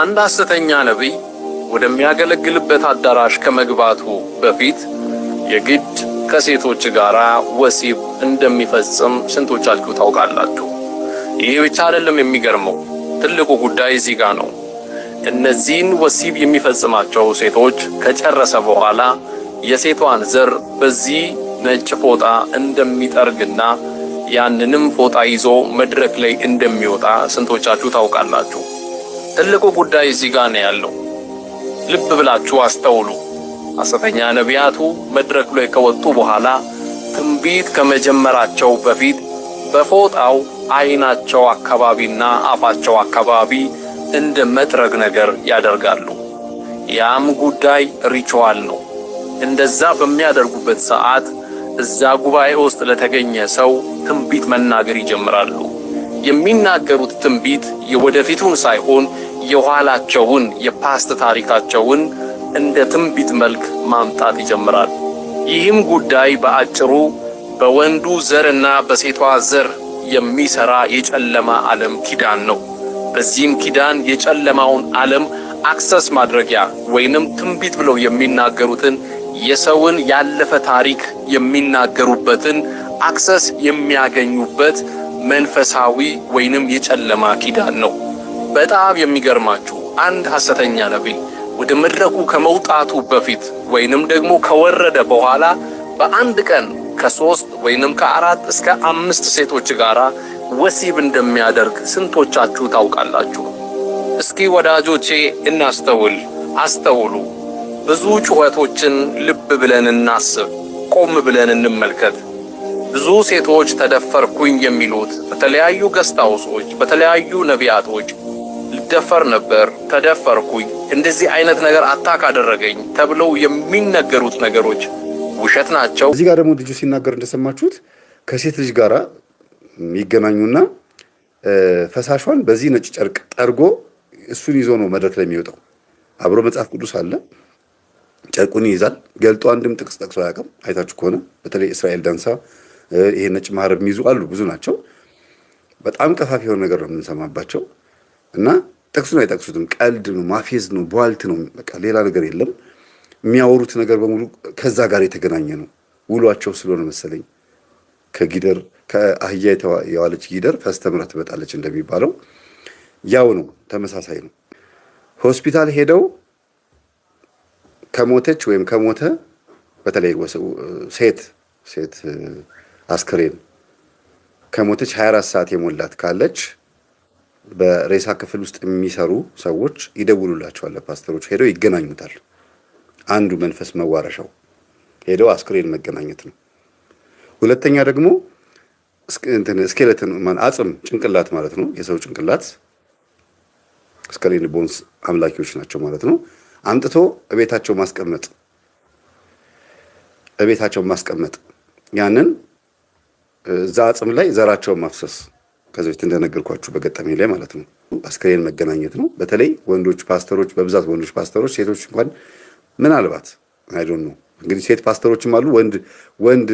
አንድ ሐሰተኛ ነቢይ ወደሚያገለግልበት አዳራሽ ከመግባቱ በፊት የግድ ከሴቶች ጋር ወሲብ እንደሚፈጽም ስንቶቻችሁ ታውቃላችሁ? ይህ ብቻ አይደለም። የሚገርመው ትልቁ ጉዳይ እዚህ ጋር ነው። እነዚህን ወሲብ የሚፈጽማቸው ሴቶች ከጨረሰ በኋላ የሴቷን ዘር በዚህ ነጭ ፎጣ እንደሚጠርግና ያንንም ፎጣ ይዞ መድረክ ላይ እንደሚወጣ ስንቶቻችሁ ታውቃላችሁ? ትልቁ ጉዳይ እዚህ ጋር ነው ያለው። ልብ ብላችሁ አስተውሉ። ሐሰተኛ ነቢያቱ መድረክ ላይ ከወጡ በኋላ ትንቢት ከመጀመራቸው በፊት በፎጣው አይናቸው አካባቢና አፋቸው አካባቢ እንደ መጥረግ ነገር ያደርጋሉ። ያም ጉዳይ ሪቹዋል ነው። እንደዛ በሚያደርጉበት ሰዓት እዛ ጉባኤ ውስጥ ለተገኘ ሰው ትንቢት መናገር ይጀምራሉ። የሚናገሩት ትንቢት የወደፊቱን ሳይሆን የኋላቸውን የፓስት ታሪካቸውን እንደ ትንቢት መልክ ማምጣት ይጀምራሉ። ይህም ጉዳይ በአጭሩ በወንዱ ዘርና በሴቷ ዘር የሚሰራ የጨለማ ዓለም ኪዳን ነው። በዚህም ኪዳን የጨለማውን ዓለም አክሰስ ማድረጊያ ወይንም ትንቢት ብለው የሚናገሩትን የሰውን ያለፈ ታሪክ የሚናገሩበትን አክሰስ የሚያገኙበት መንፈሳዊ ወይንም የጨለማ ኪዳን ነው። በጣም የሚገርማችሁ አንድ ሐሰተኛ ነቢይ ወደ መድረኩ ከመውጣቱ በፊት ወይንም ደግሞ ከወረደ በኋላ በአንድ ቀን ከ3 ወይንም ከ4 እስከ 5 ሴቶች ጋር ወሲብ እንደሚያደርግ ስንቶቻችሁ ታውቃላችሁ? እስኪ ወዳጆቼ እናስተውል፣ አስተውሉ። ብዙ ጩኸቶችን ልብ ብለን እናስብ፣ ቆም ብለን እንመልከት። ብዙ ሴቶች ተደፈርኩኝ የሚሉት በተለያዩ ገስት ሃውሶች በተለያዩ ነቢያቶች ልደፈር ነበር፣ ተደፈርኩኝ፣ እንደዚህ አይነት ነገር አታክ አደረገኝ ተብለው የሚነገሩት ነገሮች ውሸት ናቸው። እዚህ ጋር ደግሞ ልጁ ሲናገር እንደሰማችሁት ከሴት ልጅ ጋራ የሚገናኙና ፈሳሿን በዚህ ነጭ ጨርቅ ጠርጎ እሱን ይዞ ነው መድረክ ላይ የሚወጣው። አብሮ መጽሐፍ ቅዱስ አለ። ጨርቁን ይይዛል። ገልጦ አንድም ጥቅስ ጠቅሶ አያውቅም። አይታችሁ ከሆነ በተለይ እስራኤል ዳንሳ ይሄ ነጭ ማህረብ የሚይዙ አሉ፣ ብዙ ናቸው። በጣም ቀፋፊ የሆነ ነገር ነው የምንሰማባቸው እና ጥቅሱን አይጠቅሱትም። ቀልድ ነው፣ ማፌዝ ነው፣ ቧልት ነው። በቃ ሌላ ነገር የለም። የሚያወሩት ነገር በሙሉ ከዛ ጋር የተገናኘ ነው። ውሏቸው ስለሆነ መሰለኝ ከጊደር ከአህያ የዋለች ጊደር ፈስተምራ ትመጣለች እንደሚባለው ያው ነው፣ ተመሳሳይ ነው። ሆስፒታል ሄደው ከሞተች ወይም ከሞተ በተለይ ሴት አስክሬን ከሞተች 24 ሰዓት የሞላት ካለች በሬሳ ክፍል ውስጥ የሚሰሩ ሰዎች ይደውሉላቸዋል። ፓስተሮች ሄደው ይገናኙታል። አንዱ መንፈስ መዋረሻው ሄደው አስክሬን መገናኘት ነው። ሁለተኛ ደግሞ ስኬሌተን አጽም ጭንቅላት ማለት ነው። የሰው ጭንቅላት ስኬሌተን ቦንስ አምላኪዎች ናቸው ማለት ነው። አምጥቶ እቤታቸው ማስቀመጥ ያንን እዛ አጽም ላይ ዘራቸውን ማፍሰስ ከዚህ በፊት እንደነገርኳችሁ በገጠሜ ላይ ማለት ነው። አስክሬን መገናኘት ነው። በተለይ ወንዶች ፓስተሮች፣ በብዛት ወንዶች ፓስተሮች፣ ሴቶች እንኳን ምናልባት አይዶን ነው እንግዲህ ሴት ፓስተሮችም አሉ። ወንድ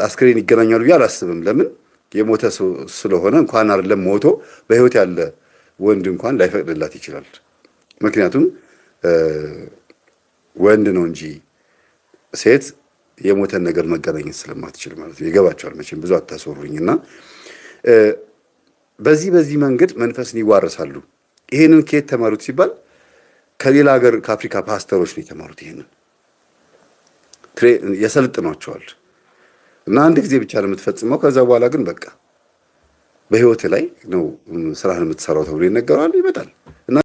አስክሬን ይገናኛሉ ብዬ አላስብም። ለምን የሞተ ስለሆነ እንኳን አይደለም ሞቶ በህይወት ያለ ወንድ እንኳን ላይፈቅድላት ይችላል። ምክንያቱም ወንድ ነው እንጂ ሴት የሞተን ነገር መገናኘት ስለማትችል ማለት ነው። ይገባቸዋል መቼም ብዙ አታስወሩኝና በዚህ መንገድ መንፈስን ይዋረሳሉ። ይሄንን ከየት ተማሩት ሲባል ከሌላ ሀገር ከአፍሪካ ፓስተሮች ነው የተማሩት። ይሄንን ያሰልጥኗቸዋል እና አንድ ጊዜ ብቻ ነው የምትፈጽመው። ከዛ በኋላ ግን በቃ በህይወት ላይ ነው ስራህን የምትሰራው ተብሎ ይነገራል። ይመጣል እና